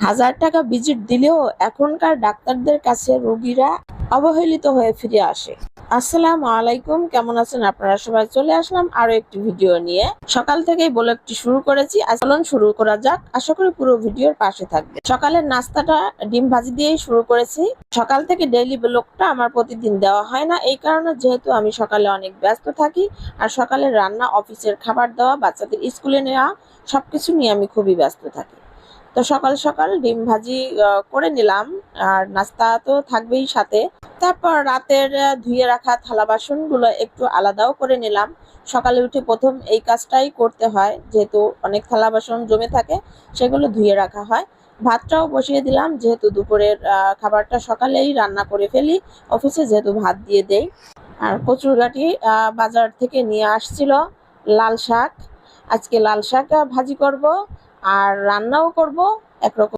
হাজার টাকা ভিজিট দিলেও এখনকার ডাক্তারদের কাছে রোগীরা অবহেলিত হয়ে ফিরে আসে। আসসালামু আলাইকুম, কেমন আছেন আপনারা সবাই? চলে আসলাম আরো একটি ভিডিও নিয়ে। সকাল থেকেই ব্লগটি শুরু করেছি, চলুন শুরু করা যাক। আশা করি পুরো ভিডিওর পাশে থাকবে। সকালের নাস্তাটা ডিম ভাজি দিয়েই শুরু করেছি। সকাল থেকে ডেইলি ব্লগটা আমার প্রতিদিন দেওয়া হয় না, এই কারণে যেহেতু আমি সকালে অনেক ব্যস্ত থাকি আর সকালের রান্না, অফিসের খাবার দেওয়া, বাচ্চাদের স্কুলে নেওয়া সবকিছু নিয়ে আমি খুবই ব্যস্ত থাকি। তো সকাল সকাল ডিম ভাজি করে নিলাম, আর নাস্তা তো থাকবেই সাথে। তারপর রাতের ধুয়ে রাখা থালা বাসনগুলো একটু আলাদাও করে নিলাম। সকালে উঠে প্রথম এই কাজটাই করতে হয়, যেহেতু অনেক থালা বাসন জমে থাকে, সেগুলো ধুয়ে রাখা হয়। ভাতটাও বসিয়ে দিলাম, যেহেতু দুপুরের খাবারটা সকালেই রান্না করে ফেলি, অফিসে যেহেতু ভাত দিয়ে দেই। আর কচুরগাটি বাজার থেকে নিয়ে আসছিল লাল শাক। আজকে লাল শাক ভাজি করব আর রান্নাও করব একরকম।